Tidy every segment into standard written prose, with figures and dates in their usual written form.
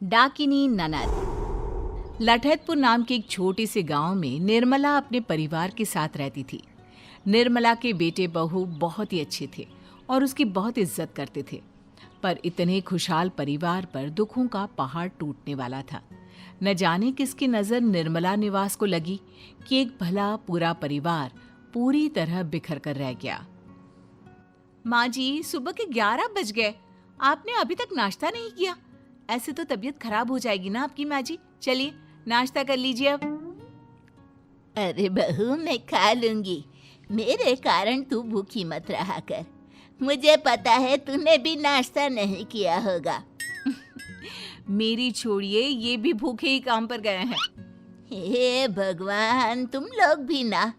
डाकिनी ननद। लठैतपुर नाम के एक छोटे से गांव में निर्मला अपने परिवार के साथ रहती थी। निर्मला के बेटे बहू बहुत ही अच्छे थे और उसकी बहुत इज्जत करते थे। पर इतने खुशहाल परिवार पर दुखों का पहाड़ टूटने वाला था। न जाने किसकी नज़र निर्मला निवास को लगी कि एक भला पूरा परिवार पूरी तरह बिखर कर रह गया। माँ जी, सुबह के 11 बज गए, आपने अभी तक नाश्ता नहीं किया। ऐसे तो तबीयत खराब हो जाएगी ना आपकी माँ जी। चलिए नाश्ता कर लीजिए अब। अरे बहू, मैं खा लूंगी, मेरे कारण तू भूखी मत रहा कर। मुझे पता है तूने भी नाश्ता नहीं किया होगा। मेरी छोड़िए, ये भी भूखे ही काम पर गए हैं। हे भगवान, तुम लोग भी ना,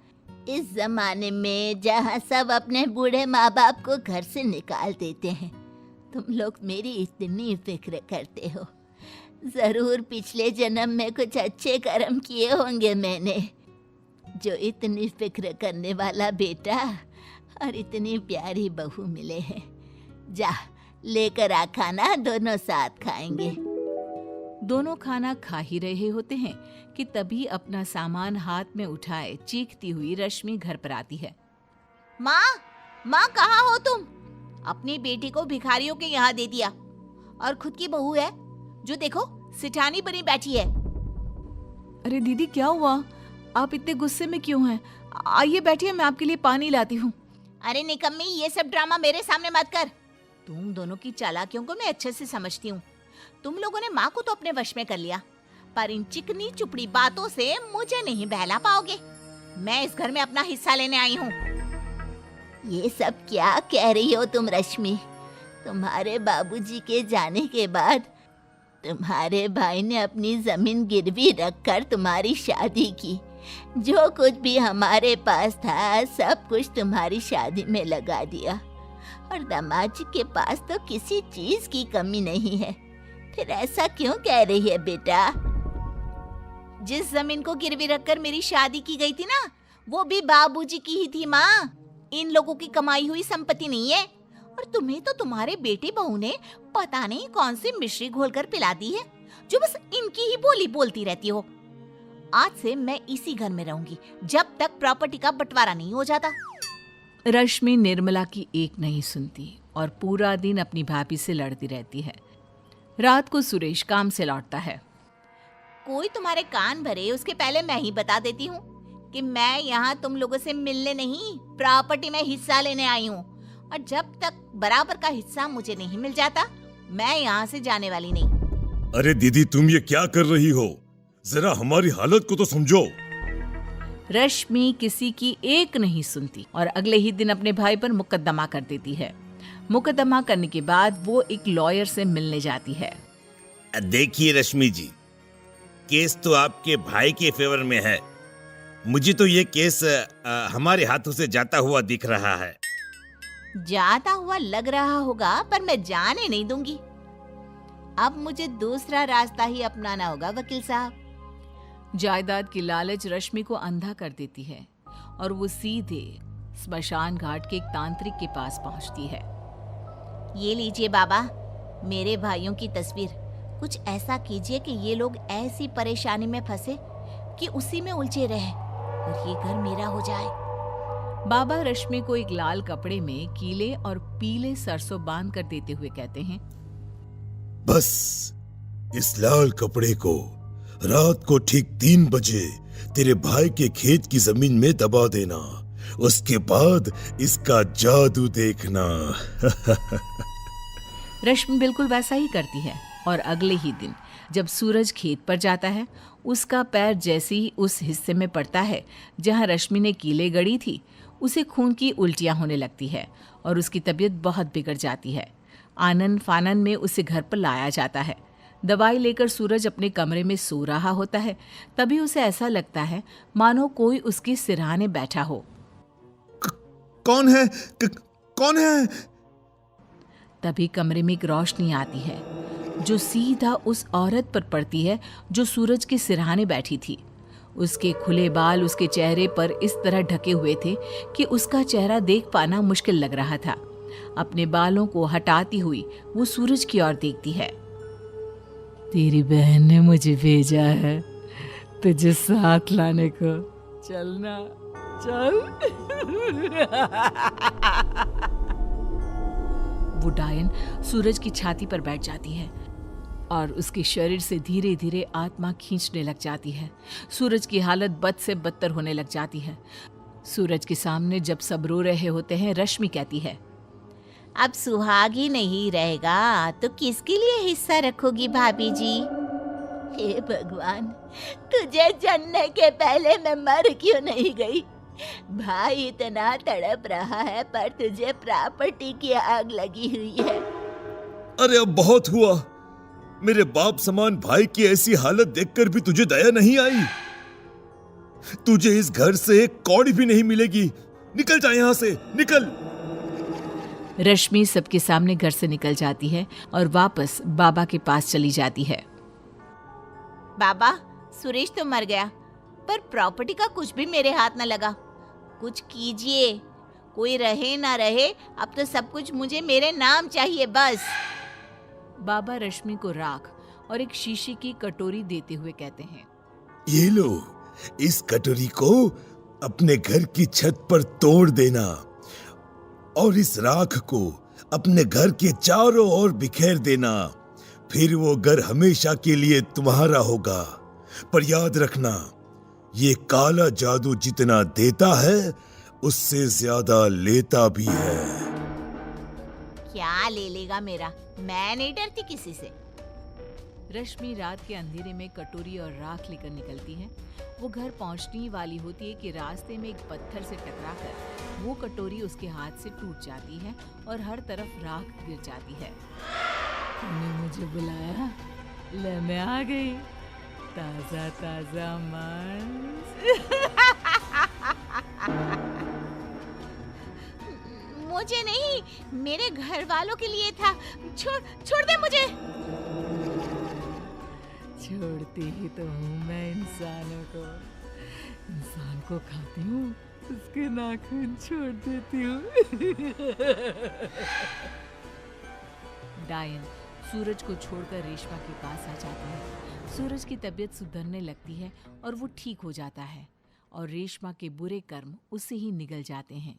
इस जमाने में जहाँ सब अपने बूढ़े माँ बाप को घर से निकाल देते हैं, तुम लोग मेरी इतनी फिक्र करते हो। जरूर पिछले जन्म में कुछ अच्छे कर्म किए होंगे मैंने, जो इतनी फिक्र करने वाला बेटा और इतनी प्यारी बहू मिले हैं। जा लेकर आ खाना, दोनों साथ खाएंगे। दोनों खाना खा ही रहे होते हैं कि तभी अपना सामान हाथ में उठाए चीखती हुई रश्मि घर पर आती है। माँ, माँ कहाँ हो तुम? अपनी बेटी को भिखारियों के यहाँ दे दिया और खुद की बहू है जो देखो सिठानी बनी बैठी है। अरे दीदी, क्या हुआ? आप इतने गुस्से में क्यों हैं? आइए बैठिए, मैं आपके लिए पानी लाती हूँ। अरे निकम्मी, ये सब ड्रामा मेरे सामने मत कर। तुम दोनों की चालाकियों को मैं अच्छे से समझती हूँ। तुम लोगों ने माँ को तो अपने वश में कर लिया, पर इन चिकनी चुपड़ी बातों से मुझे नहीं बहला पाओगे। मैं इस घर में अपना हिस्सा लेने आई हूँ। ये सब क्या कह रही हो तुम रश्मि? तुम्हारे बाबूजी के जाने के बाद तुम्हारे भाई ने अपनी जमीन गिरवी रखकर तुम्हारी शादी की। जो कुछ भी हमारे पास था सब कुछ तुम्हारी शादी में लगा दिया, और दामाद जी के पास तो किसी चीज की कमी नहीं है। फिर ऐसा क्यों कह रही है बेटा? जिस जमीन को गिरवी रखकर मेरी शादी की गई थी ना, वो भी बाबूजी की ही थी माँ। इन लोगों की कमाई हुई संपत्ति नहीं है। और तुम्हें तो तुम्हारे बेटे बहू ने पता नहीं कौन सी मिश्री घोलकर पिला दी है, जो बस इनकी ही बोली बोलती रहती हो। आज से मैं इसी घर में रहूंगी जब तक प्रॉपर्टी का बंटवारा नहीं हो जाता। रश्मि निर्मला की एक नहीं सुनती और पूरा दिन अपनी भाभी से लड़ती रहती है। रात को सुरेश काम से लौटता है। कोई तुम्हारे कान भरे उसके पहले मैं ही बता देती हूँ कि मैं यहाँ तुम लोगों से मिलने नहीं, प्रॉपर्टी में हिस्सा लेने आई हूँ। और जब तक बराबर का हिस्सा मुझे नहीं मिल जाता, मैं यहाँ से जाने वाली नहीं। अरे दीदी, तुम ये क्या कर रही हो? जरा हमारी हालत को तो समझो। रश्मि किसी की एक नहीं सुनती और अगले ही दिन अपने भाई पर मुकदमा कर देती है। मुकदमा करने के बाद वो एक लॉयर से मिलने जाती है। देखिए रश्मि जी, केस तो आपके भाई के फेवर में है। मुझे तो ये केस हमारे हाथों से जाता हुआ दिख रहा है। जाता हुआ लग रहा होगा, पर मैं जाने नहीं दूंगी। अब मुझे दूसरा रास्ता ही अपनाना होगा वकील साहब। जायदाद की लालच रश्मि को अंधा कर देती है और वो सीधे स्मशान घाट के एक तांत्रिक के पास पहुंचती है। ये लीजिए बाबा, मेरे भाइयों की तस्वीर। कुछ ऐसा कीजिए कि ये लोग ऐसी परेशानी में फंसे कि उसी में उलझे रहे और ये घर मेरा हो जाए। बाबा रश्मि को एक लाल कपड़े में कीले और पीले सरसों बांध कर देते हुए कहते हैं, बस इस लाल कपड़े को रात को ठीक 3 बजे तेरे भाई के खेत की जमीन में दबा देना। उसके बाद इसका जादू देखना। रश्मि बिल्कुल वैसा ही करती है और अगले ही दिन जब सूरज खेत पर जाता है, उसका पैर जैसे ही उस हिस्से में पड़ता है जहां रश्मि ने कीले गड़ी थी, उसे खून की उल्टियां होने लगती है और उसकी तबीयत बहुत बिगड़ जाती है। आनन फानन में उसे घर पर लाया जाता है। दवाई लेकर सूरज अपने कमरे में सो रहा होता है, तभी उसे ऐसा लगता है मानो कोई उसके सिरहाने बैठा हो। कौन है? कौन है? तभी कमरे में एक रोशनी आती है जो सीधा उस औरत पर पड़ती है जो सूरज के सिरहाने बैठी थी। उसके खुले बाल उसके चेहरे पर इस तरह ढके हुए थे कि उसका चेहरा देख पाना मुश्किल लग रहा था। अपने बालों को हटाती हुई वो सूरज की ओर देखती है। तेरी बहन ने मुझे भेजा है तुझे साथ लाने को। चलना, चल। वो डायन सूरज की छाती पर बैठ जाती है और उसके शरीर से धीरे धीरे आत्मा खींचने लग जाती है। सूरज की हालत बद से बदतर होने लग जाती है। सूरज के सामने जब सब रो रहे होते हैं, रश्मि कहती है, अब सुहाग ही नहीं रहेगा तो किसके लिए हिस्सा रखोगी भाभी जी? हे भगवान, तुझे जानने के पहले मैं मर क्यों नहीं गई? भाई इतना तड़प रहा है पर तुझे प्रॉपर्टी की आग लगी हुई है। अरे अब बहुत हुआ। मेरे बाप समान भाई की ऐसी हालत देखकर भी तुझे दया नहीं आई। तुझे इस घर से एक कौड़ी भी नहीं मिलेगी। निकल जा यहाँ से, निकल। रश्मि सबके सामने घर से निकल जाती है और वापस बाबा के पास चली जाती है। बाबा, सुरेश तो मर गया पर प्रॉपर्टी का कुछ भी मेरे हाथ न लगा। कुछ कीजिए, कोई रहे ना रहे, अब तो सब कुछ मुझे मेरे नाम चाहिए बस। बाबा रश्मि को राख और एक शीशे की कटोरी देते हुए कहते हैं, ये लो, इस कटोरी को अपने घर की छत पर तोड़ देना और इस राख को अपने घर के चारों ओर बिखेर देना। फिर वो घर हमेशा के लिए तुम्हारा होगा। पर याद रखना, ये काला जादू जितना देता है उससे ज्यादा लेता भी है। क्या ले लेगा मेरा? मैं नहीं डरती किसी से। रश्मि रात के अंधेरे में कटोरी और राख लेकर निकलती है। वो घर पहुंचने वाली होती है कि रास्ते में एक पत्थर से टकराकर वो कटोरी उसके हाथ से टूट जाती है और हर तरफ राख गिर जाती है। तूने मुझे बुलाया? ले मैं आ गई। ताजा ताजा मांस। मुझे नहीं, मेरे घर वालों के लिए था। छोड़ दे मुझे। छोड़ती ही तो हूँ मैं इंसानों को। इंसान को खाती हूँ, उसके नाखून छोड़ देती हूँ। डायन सूरज को छोड़कर रेशमा के पास आ जाती है। सूरज की तबीयत सुधरने लगती है और वो ठीक हो जाता है और रेशमा के बुरे कर्म उससे ही निगल जाते हैं।